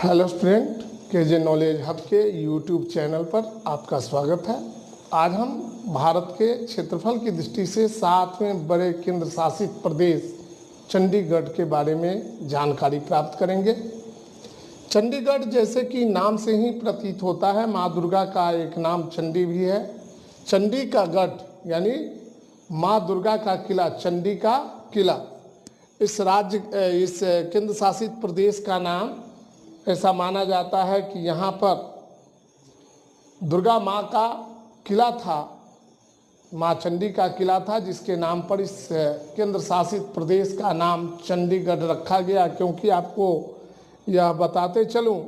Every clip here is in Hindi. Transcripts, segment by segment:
Hello student, KJ knowledge hub के यूट्यूब चैनल पर आपका स्वागत है। आज हम भारत के क्षेत्रफल की दृष्टि से 7वें बड़े केंद्र शासित प्रदेश चंडीगढ़ के बारे में जानकारी प्राप्त करेंगे। चंडीगढ़ जैसे कि नाम से ही प्रतीत होता है, माँ दुर्गा का एक नाम चंडी भी है। चंडी का गढ़ यानी माँ दुर्गा का किला, चंडी का किला इस केंद्र शासित प्रदेश का नाम ऐसा माना जाता है कि यहाँ पर दुर्गा माँ का किला था, माँ चंडी का किला था, जिसके नाम पर इस केंद्र शासित प्रदेश का नाम चंडीगढ़ रखा गया। क्योंकि आपको यह बताते चलूँ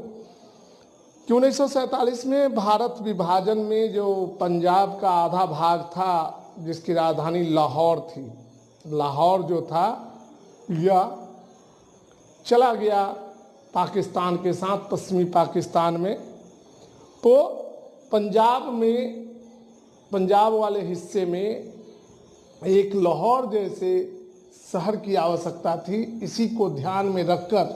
कि 1947 में भारत विभाजन में जो पंजाब का आधा भाग था, जिसकी राजधानी लाहौर थी, लाहौर जो था यह चला गया पाकिस्तान के साथ, पश्चिमी पाकिस्तान में। तो पंजाब वाले हिस्से में एक लाहौर जैसे शहर की आवश्यकता थी। इसी को ध्यान में रखकर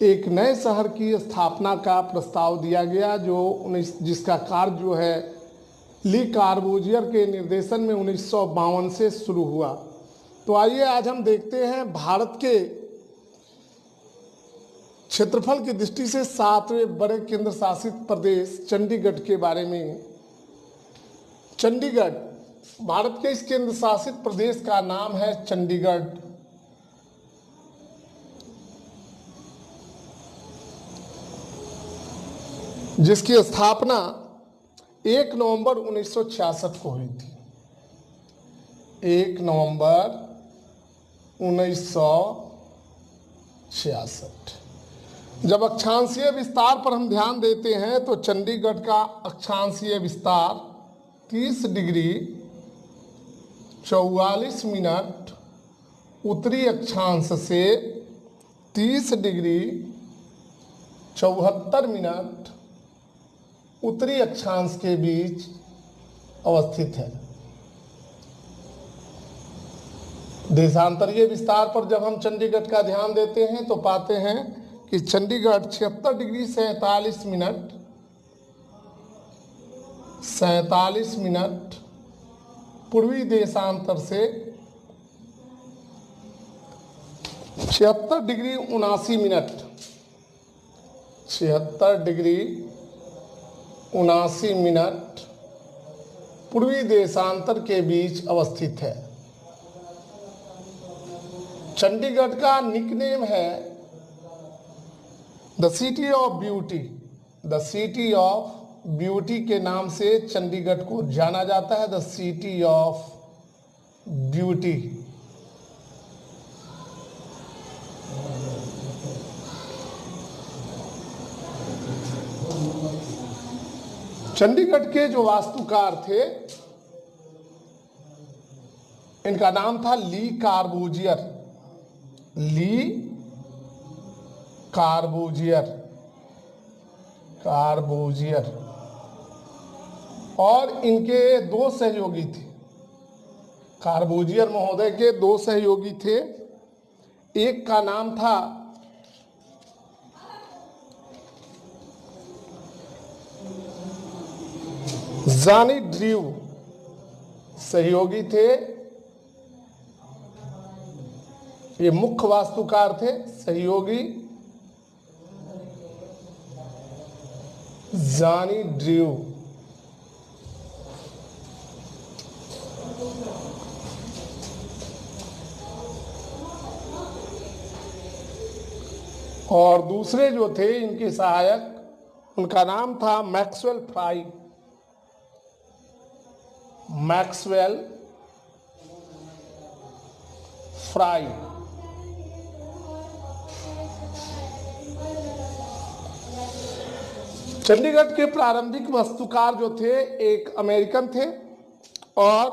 एक नए शहर की स्थापना का प्रस्ताव दिया गया, जिसका कार्य जो है ली कार्बूजियर के निर्देशन में 1952 से शुरू हुआ। तो आइए आज हम देखते हैं भारत के क्षेत्रफल की दृष्टि से 7वें बड़े केंद्र शासित प्रदेश चंडीगढ़ के बारे में। चंडीगढ़ भारत के इस केंद्र शासित प्रदेश का नाम है चंडीगढ़। जिसकी स्थापना 1 नवंबर 1966 को हुई थी। 1 नवंबर 1966। जब अक्षांशीय विस्तार पर हम ध्यान देते हैं तो चंडीगढ़ का अक्षांशीय विस्तार 30 डिग्री 44 मिनट उत्तरी अक्षांश से 30 डिग्री 74 मिनट उत्तरी अक्षांश के बीच अवस्थित है। देशांतरीय विस्तार पर जब हम चंडीगढ़ का ध्यान देते हैं तो पाते हैं कि चंडीगढ़ 76 डिग्री 47 मिनट पूर्वी देशांतर से 76 डिग्री 79 मिनट 76 डिग्री 79 मिनट पूर्वी देशांतर के बीच अवस्थित है। चंडीगढ़ का निकनेम है the city of beauty. The city of beauty के नाम से चंडीगढ़ को जाना जाता है। The city of beauty. Chandigarh के जो वास्तुकार थे, इनका नाम था ली कार्बूजियर। ली कार्बूजियर और इनके 2 सहयोगी थे। कार्बूजियर महोदय के 2 सहयोगी थे। एक का नाम था जॉनी ड्रीव, सहयोगी थे, ये मुख्य वास्तुकार थे। सहयोगी जॉनी ड्रीव। और दूसरे जो थे इनके सहायक, उनका नाम था मैक्सवेल फ्राई। चंडीगढ़ के प्रारंभिक वास्तुकार जो थे एक अमेरिकन थे और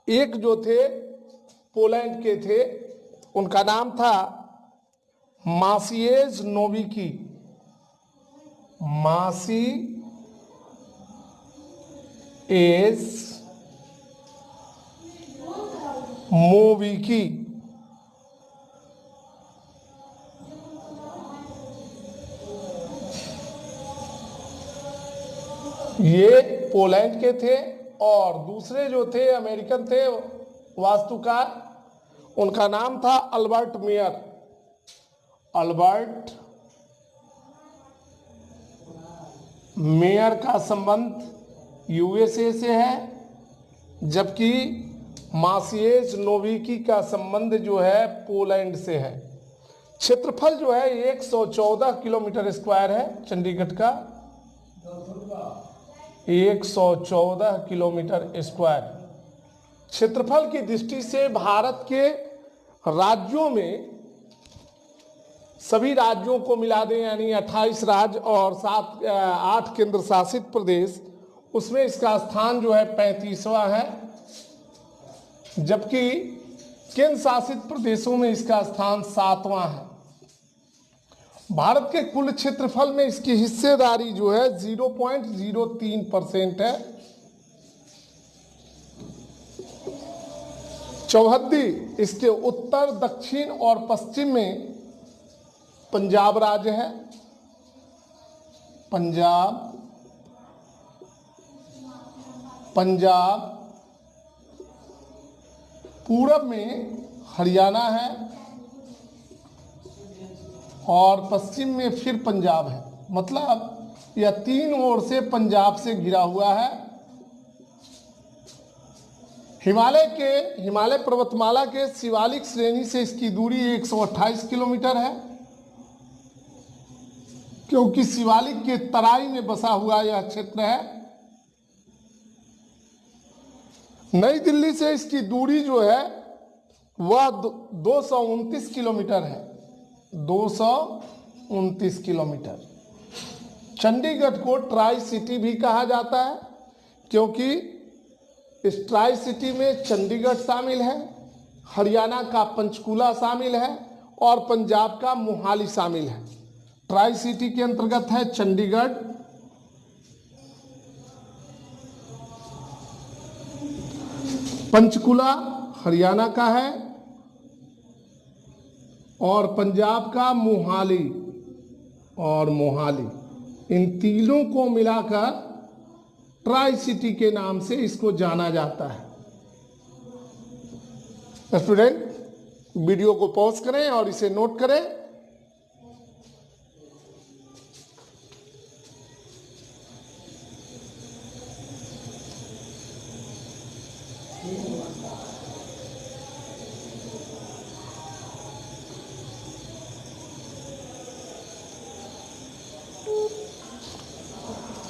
एक जो थे पोलैंड के थे। उनका नाम था मासिएज नोविकी। ये पोलैंड के थे और दूसरे जो थे अमेरिकन थे वास्तुकार, उनका नाम था अल्बर्ट मेयर। अल्बर्ट मेयर का संबंध यूएसए से है, जबकि मासिएज नोविकी का संबंध जो है पोलैंड से है। क्षेत्रफल जो है 114 किलोमीटर स्क्वायर है चंडीगढ़ का, 114 किलोमीटर स्क्वायर। क्षेत्रफल की दृष्टि से भारत के राज्यों में सभी राज्यों को मिला दें यानी 28 राज्य और 8 केंद्र शासित प्रदेश, उसमें इसका स्थान जो है 35वां है, जबकि केंद्र शासित प्रदेशों में इसका स्थान 7वां है। भारत के कुल क्षेत्रफल में इसकी हिस्सेदारी जो है 0.03% है। चौहद्दी इसके उत्तर, दक्षिण और पश्चिम में पंजाब राज्य है। पंजाब पूरब में हरियाणा है और पश्चिम में फिर पंजाब है। मतलब यह 3 ओर से पंजाब से घिरा हुआ है। हिमालय पर्वतमाला के शिवालिक श्रेणी से इसकी दूरी 128 किलोमीटर है, क्योंकि शिवालिक के तराई में बसा हुआ यह क्षेत्र है। नई दिल्ली से इसकी दूरी जो है वह 229 किलोमीटर है, 229 किलोमीटर। चंडीगढ़ को ट्राई सिटी भी कहा जाता है, क्योंकि इस ट्राई सिटी में चंडीगढ़ शामिल है, हरियाणा का पंचकुला शामिल है और पंजाब का मोहाली शामिल है। ट्राई सिटी के अंतर्गत है चंडीगढ़, पंचकुला हरियाणा का है और पंजाब का मोहाली और मोहाली। इन तीनों को मिलाकर ट्राई सिटी के नाम से इसको जाना जाता है। स्टूडेंट, वीडियो को पॉज करें और इसे नोट करें।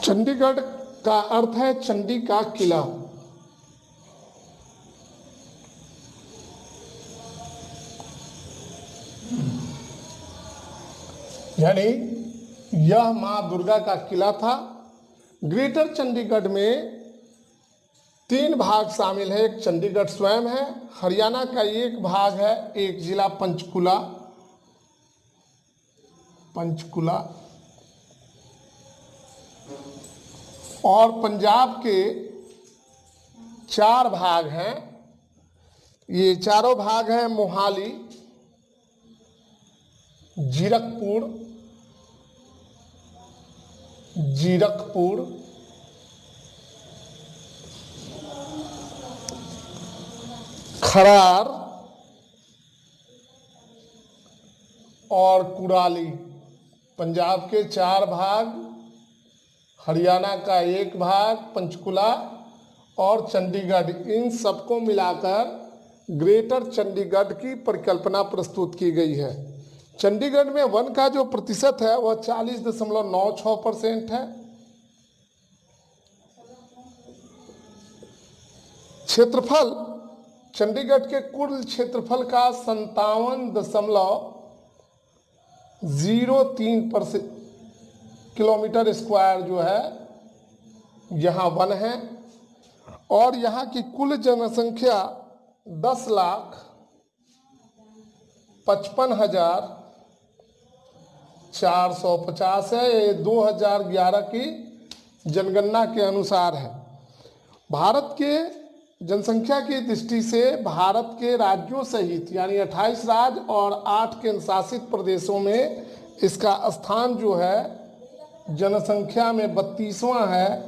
चंडीगढ़ का अर्थ है चंडी का किला। यानी यह मां दुर्गा का किला था। ग्रेटर चंडीगढ़ में 3 भाग शामिल है। एक चंडीगढ़ स्वयं है, हरियाणा का एक भाग है, एक जिला पंचकुला और पंजाब के 4 भाग हैं। ये चारों भाग हैं मोहाली, जीरकपुर, खरार और कुराली। पंजाब के 4 भाग, हरियाणा का 1 भाग, पंचकुला और चंडीगढ़, इन सबको मिलाकर ग्रेटर चंडीगढ़ की परिकल्पना प्रस्तुत की गई है। चंडीगढ़ में वन का जो प्रतिशत है वह 40.96% है। क्षेत्रफल चंडीगढ़ के कुल क्षेत्रफल का 57.03% किलोमीटर स्क्वायर जो है यहाँ वन है और यहाँ की कुल जनसंख्या 10,55,450 है। ये 2011 की जनगणना के अनुसार है। भारत के जनसंख्या की दृष्टि से भारत के राज्यों सहित यानी 28 राज्य और 8 केंद्र शासित प्रदेशों में इसका स्थान जो है जनसंख्या में 32वां है,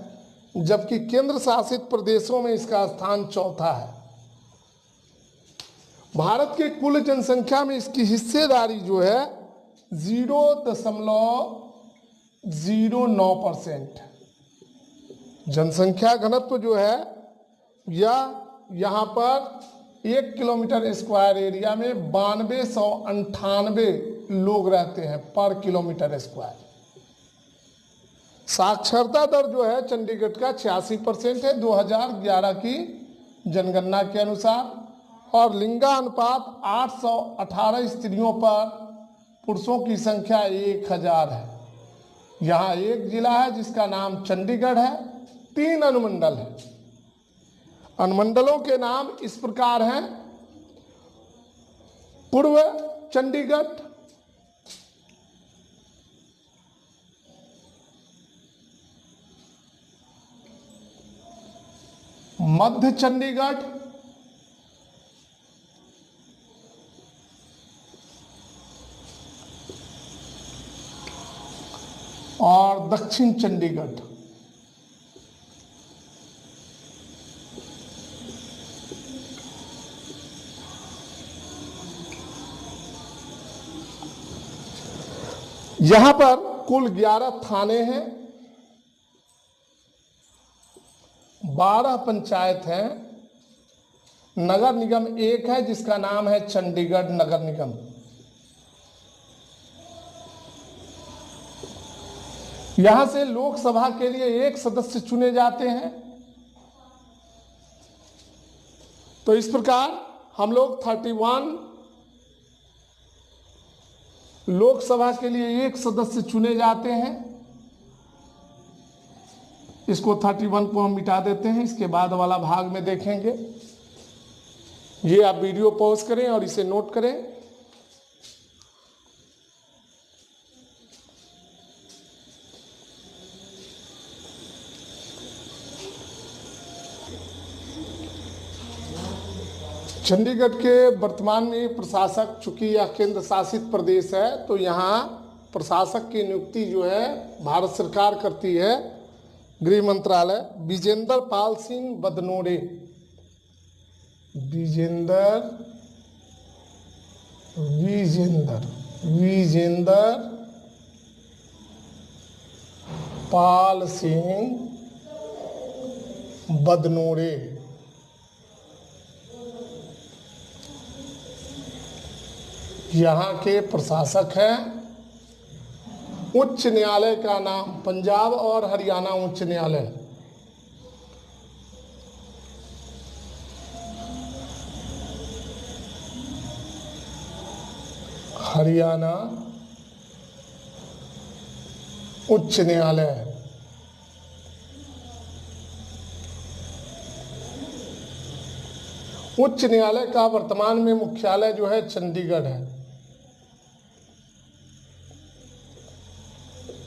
जबकि केंद्र शासित प्रदेशों में इसका स्थान चौथा है। भारत के कुल जनसंख्या में इसकी हिस्सेदारी जो है 0.09%। जनसंख्या घनत्व जो है या यहाँ पर 1 किलोमीटर स्क्वायर एरिया में 9298 लोग रहते हैं पर किलोमीटर स्क्वायर। साक्षरता दर जो है चंडीगढ़ का 86% है 2011 की जनगणना के अनुसार, और लिंगानुपात 818 स्त्रियों पर पुरुषों की संख्या 1000 है। यहाँ एक जिला है जिसका नाम चंडीगढ़ है, 3 अनुमंडल है। अनुमंडलों के नाम इस प्रकार हैं: पूर्व चंडीगढ़, मध्य चंडीगढ़, और दक्षिण चंडीगढ़। यहां पर कुल 11 थाने हैं, 12 पंचायत हैं, नगर निगम एक है जिसका नाम है चंडीगढ़ नगर निगम। यहां से लोकसभा के लिए 1 सदस्य चुने जाते हैं। तो इस प्रकार हम लोग 31 लोकसभा के लिए 1 सदस्य चुने जाते हैं। इसको 31 को हम मिटा देते हैं, इसके बाद वाला भाग में देखेंगे। ये आप वीडियो पॉज करें और इसे नोट करें। चंडीगढ़ के वर्तमान में प्रशासक, चूंकि यह केंद्र शासित प्रदेश है तो यहाँ प्रशासक की नियुक्ति जो है भारत सरकार करती है, गृह मंत्रालय। विजेंद्र पाल सिंह बदनोरे, विजेंद्र पाल सिंह बदनोरे यहाँ के प्रशासक हैं। उच्च न्यायालय का नाम पंजाब और हरियाणा उच्च न्यायालय। हरियाणा उच्च न्यायालय। उच्च न्यायालय का वर्तमान में मुख्यालय जो है चंडीगढ़ है।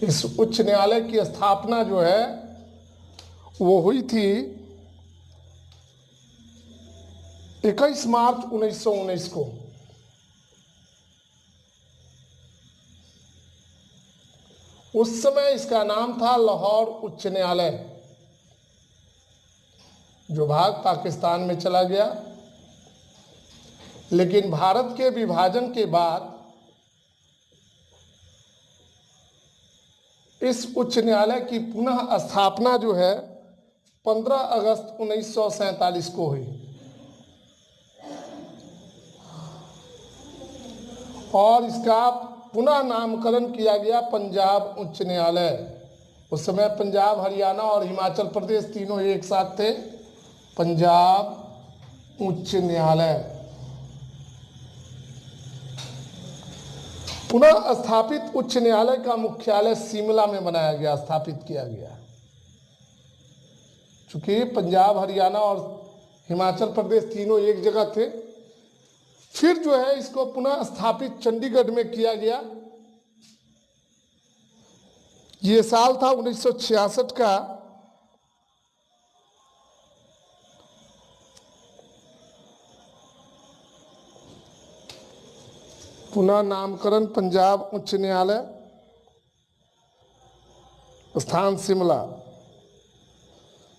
इस उच्च न्यायालय की स्थापना जो है वो हुई थी 21 मार्च 1919 को। उस समय इसका नाम था लाहौर उच्च न्यायालय, जो भाग पाकिस्तान में चला गया। लेकिन भारत के विभाजन के बाद इस उच्च न्यायालय की पुनः स्थापना जो है 15 अगस्त 1947 को हुई, और इसका पुनः नामकरण किया गया पंजाब उच्च न्यायालय। उस समय पंजाब, हरियाणा और हिमाचल प्रदेश तीनों एक साथ थे। पंजाब उच्च न्यायालय पुनः स्थापित उच्च न्यायालय का मुख्यालय शिमला में बनाया गया, स्थापित किया गया। चूंकि पंजाब, हरियाणा और हिमाचल प्रदेश तीनों एक जगह थे, फिर जो है इसको पुनः स्थापित चंडीगढ़ में किया गया। ये साल था 1966 का। पुनः नामकरण पंजाब उच्च न्यायालय, स्थान शिमला।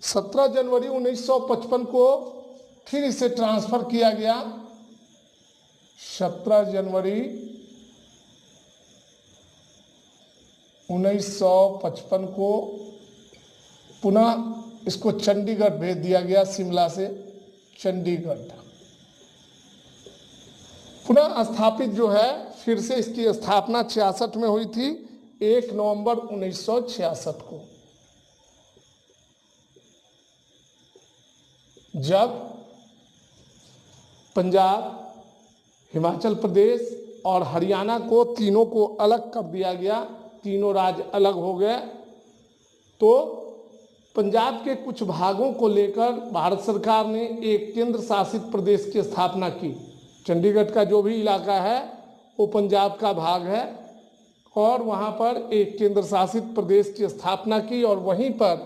17 जनवरी 1955 को फिर इसे ट्रांसफर किया गया। 17 जनवरी 1955 को पुनः इसको चंडीगढ़ भेज दिया गया, शिमला से चंडीगढ़। पुनः स्थापित जो है, फिर से इसकी स्थापना 66 में हुई थी, 1 नवंबर 1966 को, जब पंजाब, हिमाचल प्रदेश और हरियाणा को तीनों को अलग कर दिया गया, तीनों राज्य अलग हो गए। तो पंजाब के कुछ भागों को लेकर भारत सरकार ने एक केंद्र शासित प्रदेश की स्थापना की। चंडीगढ़ का जो भी इलाका है वो पंजाब का भाग है, और वहाँ पर एक केंद्र शासित प्रदेश की स्थापना की और वहीं पर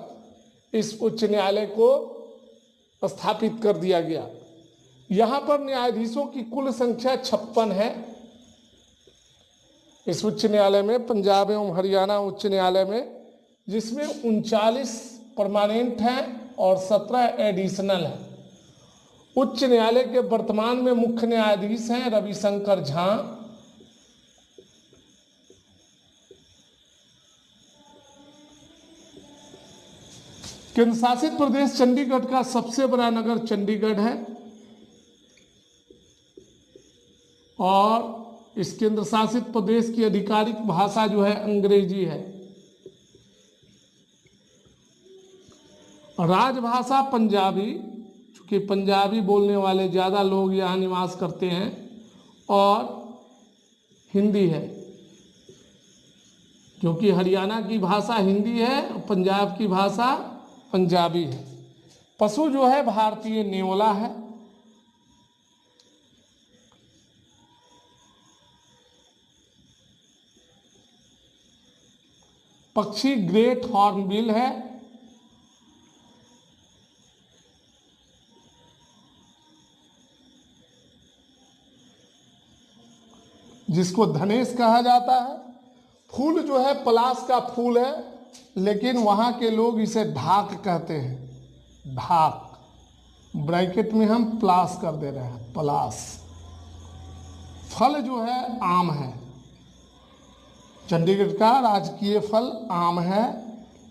इस उच्च न्यायालय को स्थापित कर दिया गया। यहाँ पर न्यायाधीशों की कुल संख्या 56 है। इस उच्च न्यायालय में, पंजाब एवं हरियाणा उच्च न्यायालय में, जिसमें 39 परमानेंट हैं और 17 एडिशनल हैं। उच्च न्यायालय के वर्तमान में मुख्य न्यायाधीश हैं रविशंकर झा। केंद्र शासित प्रदेश चंडीगढ़ का सबसे बड़ा नगर चंडीगढ़ है, और इस केंद्र शासित प्रदेश की आधिकारिक भाषा जो है अंग्रेजी है। राजभाषा पंजाबी, चूँकि पंजाबी बोलने वाले ज़्यादा लोग यहाँ निवास करते हैं, और हिंदी है, क्योंकि हरियाणा की भाषा हिंदी है, पंजाब की भाषा पंजाबी है। पशु जो है भारतीय नेवला है। पक्षी ग्रेट हॉर्नबिल है। जिसको धनेश कहा जाता है। फूल जो है पलाश का फूल है, लेकिन वहाँ के लोग इसे ढाक कहते हैं। ढाक, ब्रैकेट में हम प्लास कर दे रहे हैं, पलाश। फल जो है आम है। चंडीगढ़ का राजकीय फल आम है।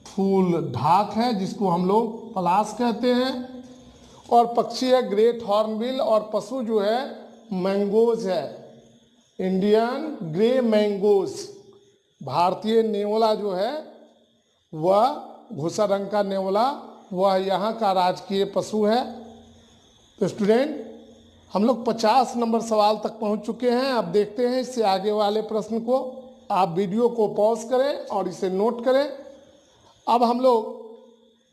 फूल ढाक है, जिसको हम लोग पलाश कहते हैं। और पक्षी है ग्रेट हॉर्नबिल, और पशु जो है मैंगोज है, इंडियन ग्रे मैंगोज। भारतीय नेवला जो है वह घुसा रंग का नेवला, वह यहाँ का राजकीय पशु है। तो स्टूडेंट, हम लोग 50 नंबर सवाल तक पहुँच चुके हैं। अब देखते हैं इससे आगे वाले प्रश्न को। आप वीडियो को पॉज करें और इसे नोट करें। अब हम लोग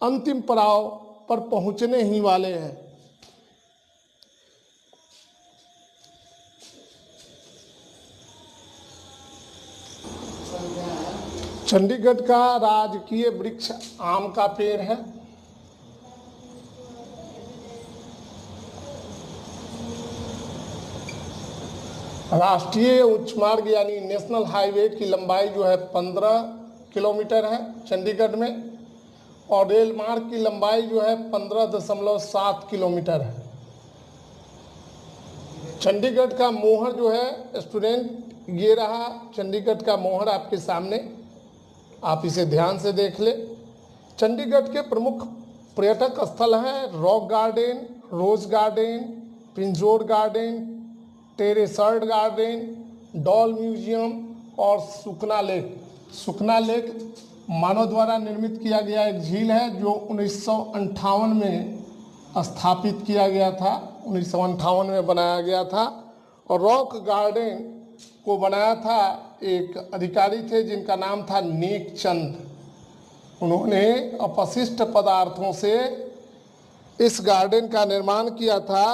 अंतिम पड़ाव पर पहुँचने ही वाले हैं। चंडीगढ़ का राजकीय वृक्ष आम का पेड़ है। राष्ट्रीय उच्च मार्ग यानी नेशनल हाईवे की लंबाई जो है 15 किलोमीटर है चंडीगढ़ में, और रेल मार्ग की लंबाई जो है 15.7 किलोमीटर है। चंडीगढ़ का मोहर जो है स्टूडेंट, ये रहा चंडीगढ़ का मोहर आपके सामने, आप इसे ध्यान से देख ले। चंडीगढ़ के प्रमुख पर्यटक स्थल हैं rock garden, rose garden, Pinjore garden, terraced garden, doll museum और सुखना लेक। सुखना लेक मानव द्वारा निर्मित किया गया एक झील है, जो 1958 में स्थापित किया गया था, 1958 में बनाया गया था। और रॉक गार्डन को बनाया था एक अधिकारी थे जिनका नाम था नेक चंद। उन्होंने अपशिष्ट पदार्थों से इस गार्डन का निर्माण किया था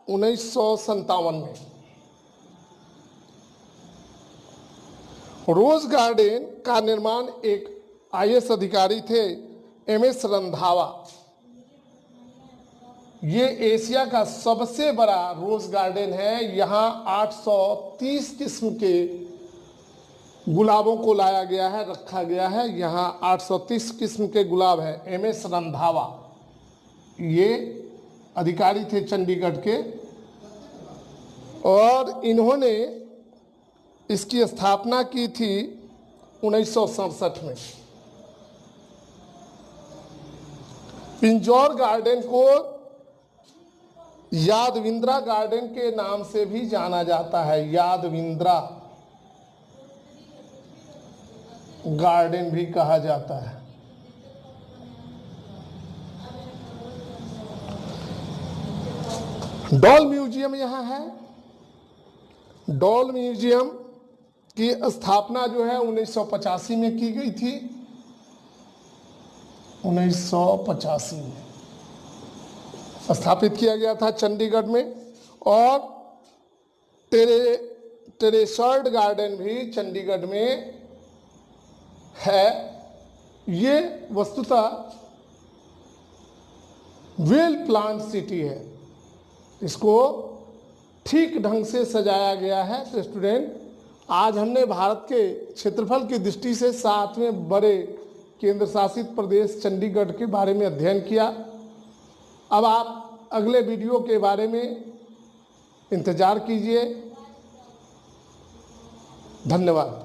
1957 में। रोज गार्डन का निर्माण एक IAS अधिकारी थे MS रंधावा। ये एशिया का सबसे बड़ा रोज गार्डन है। यहाँ 830 किस्म के गुलाबों को लाया गया है, रखा गया है। यहाँ 830 किस्म के गुलाब है। MS रंधावा ये अधिकारी थे चंडीगढ़ के, और इन्होंने इसकी स्थापना की थी 1967 में। पिंजौर गार्डन को यादविंद्रा गार्डन के नाम से भी जाना जाता है। यादविंद्रा गार्डन भी कहा जाता है। डॉल म्यूजियम यहाँ है। डॉल म्यूजियम की स्थापना जो है 1985 में की गई थी। 1985 में स्थापित किया गया था चंडीगढ़ में। और टेरेसर्ड गार्डन भी चंडीगढ़ में है। ये वस्तुतः वेल प्लान्ड सिटी है। इसको ठीक ढंग से सजाया गया है। तो स्टूडेंट, आज हमने भारत के क्षेत्रफल की दृष्टि से 7वें बड़े केंद्र शासित प्रदेश चंडीगढ़ के बारे में अध्ययन किया। अब आप अगले वीडियो के बारे में इंतजार कीजिए। धन्यवाद।